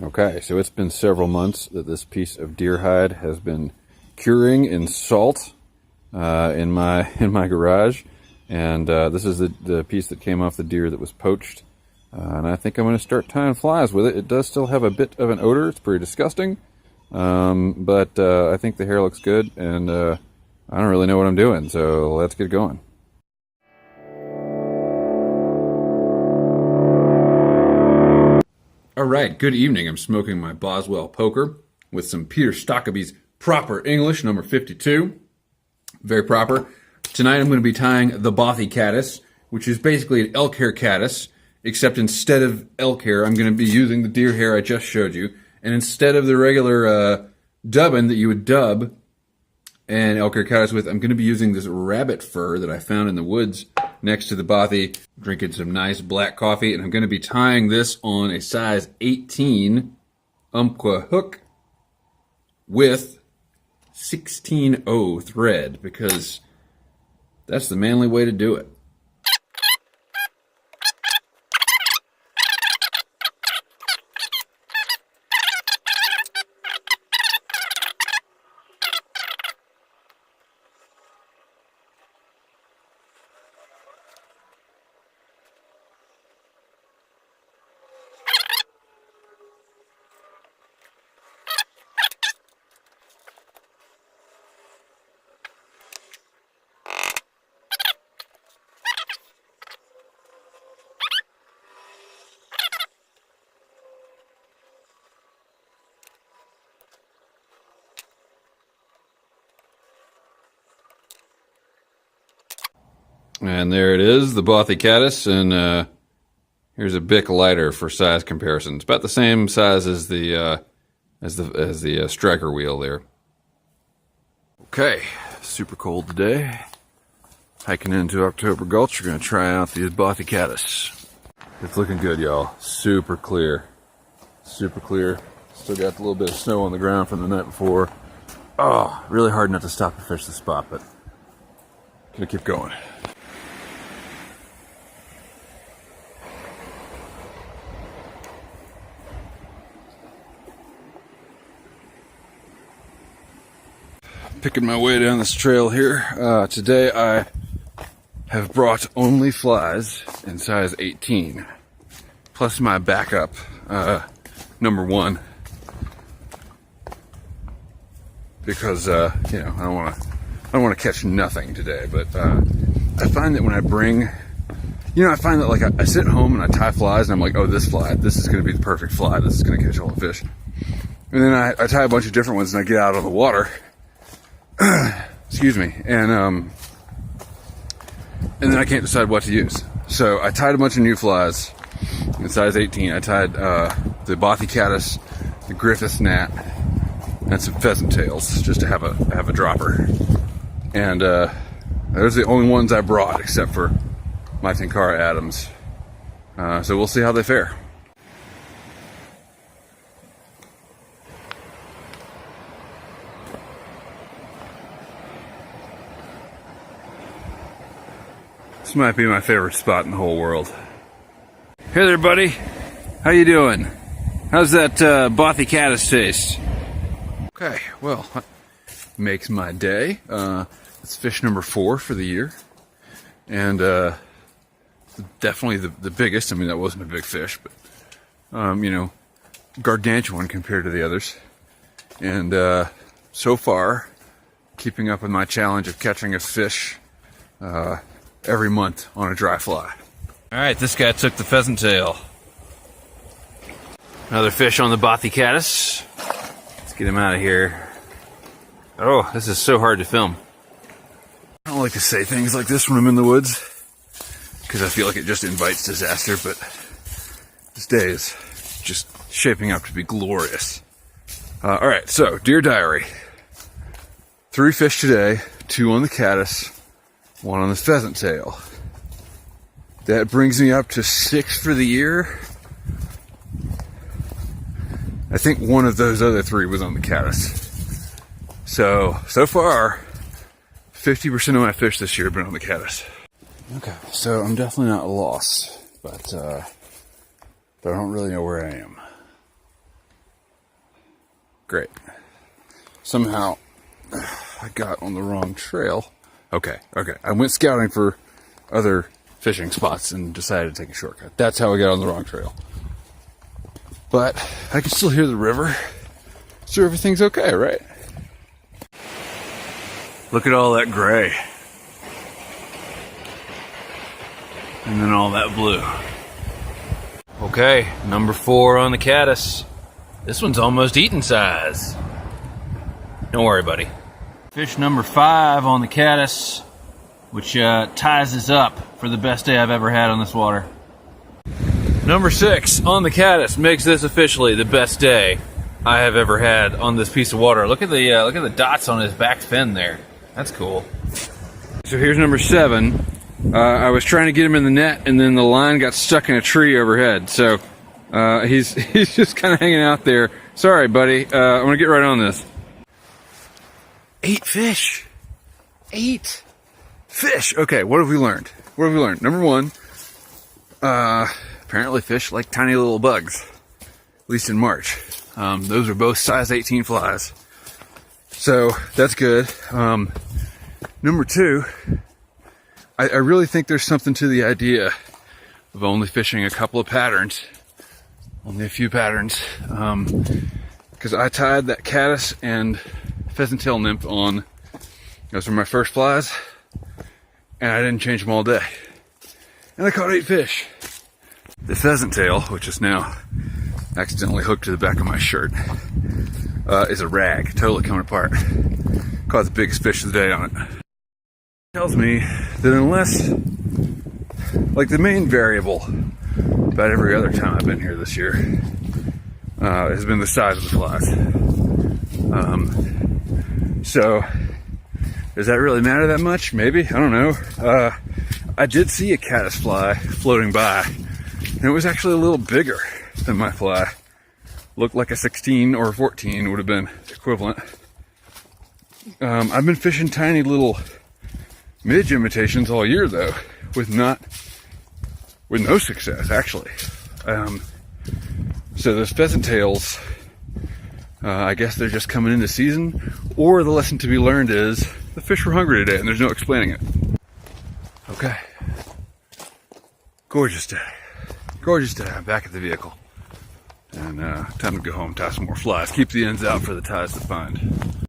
Okay, so it's been several months that this piece of deer hide has been curing in salt in my garage, and this is the piece that came off the deer that was poached, and I think I'm going to start tying flies with it. It does still have a bit of an odor. It's pretty disgusting, but I think the hair looks good, and I don't really know what I'm doing, so let's get going. All right, good evening. I'm smoking my Boswell poker with some Peter Stockaby's Proper English, number 52. Very proper. Tonight I'm going to be tying the Bothy Caddis, which is basically an elk hair caddis, except instead of elk hair, I'm going to be using the deer hair I just showed you. And instead of the regular dubbin that you would dub an elk hair caddis with, I'm going to be using this rabbit fur that I found in the woods next to the Bothy, drinking some nice black coffee, and I'm going to be tying this on a size 18 Umpqua hook with 16/0 thread, because that's the manly way to do it. And there it is, the Bothy Caddis, and here's a Bic lighter for size comparison. It's about the same size as the striker wheel there. Okay, super cold today. Hiking into October Gulch, we're gonna try out the Bothy Caddis. It's looking good, y'all. Super clear, super clear. Still got a little bit of snow on the ground from the night before. Oh, really hard not to stop and fish the spot, but gonna keep going. Picking my way down this trail here. Today I have brought only flies in size 18, plus my backup, number 1, because you know, I don't want to catch nothing today. But I find that when I bring, you know, I find that like I sit home and I tie flies and I'm like, oh, this fly, this is going to be the perfect fly. This is going to catch all the fish. And then I tie a bunch of different ones and I get out of the water. Excuse me, and then I can't decide what to use. So I tied a bunch of new flies in size 18. I tied the Bothy Caddis, the Griffith gnat, and some pheasant tails just to have a dropper. And those are the only ones I brought, except for my Tenkara Adams. So we'll see how they fare. This might be my favorite spot in the whole world. Hey there, buddy. How you doing? How's that Bothy Caddis taste? Okay, well, that makes my day. It's fish number 4 for the year. And definitely the biggest. I mean, that wasn't a big fish, but, you know, gargantuan compared to the others. And so far, keeping up with my challenge of catching a fish every month on a dry fly. All right, this guy took the pheasant tail. Another fish on the Bothy Caddis. Let's get him out of here. Oh, this is so hard to film. I don't like to say things like this when I'm in the woods, because I feel like it just invites disaster, but this day is just shaping up to be glorious. All right, so deer diary. 3 fish today, 2 on the caddis, 1 on the pheasant tail. That brings me up to 6 for the year. I think one of those other 3 was on the caddis. So far, 50% of my fish this year have been on the caddis. Okay, so I'm definitely not lost, but I don't really know where I am. Great. Somehow I got on the wrong trail. Okay. I went scouting for other fishing spots and decided to take a shortcut. That's how I got on the wrong trail. But I can still hear the river, so everything's okay, right? Look at all that gray. And then all that blue. Okay, number 4 on the Caddis. This one's almost eaten size. Don't worry, buddy. Fish number 5 on the Caddis, which ties us up for the best day I've ever had on this water. Number 6 on the Caddis makes this officially the best day I have ever had on this piece of water. Look at the dots on his back fin there. That's cool. So here's number 7. I was trying to get him in the net, and then the line got stuck in a tree overhead. So he's just kind of hanging out there. Sorry, buddy. I'm gonna get right on this. 8 fish. 8 fish. Okay, what have we learned? Number 1. Apparently fish like tiny little bugs, at least in March. Those are both size 18 flies. So that's good. Number 2, I really think there's something to the idea of only fishing a couple of patterns, only a few patterns. Because I tied that caddis and pheasant tail nymph on, those were my first flies, and I didn't change them all day. And I caught 8 fish. The pheasant tail, which is now accidentally hooked to the back of my shirt, is a rag, totally coming apart. Caught the biggest fish of the day on it. Tells me that unless, like the main variable about every other time I've been here this year, has been the size of the flies. So, does that really matter that much? Maybe, I don't know. I did see a caddis fly floating by, and it was actually a little bigger than my fly. Looked like a 16 or a 14 would have been equivalent. I've been fishing tiny little midge imitations all year though, with no success actually. So those pheasant tails, I guess they're just coming into season, or the lesson to be learned is the fish were hungry today and there's no explaining it. Okay. Gorgeous day. I'm back at the vehicle. And time to go home, tie some more flies. Keep the ends out for the ties to find.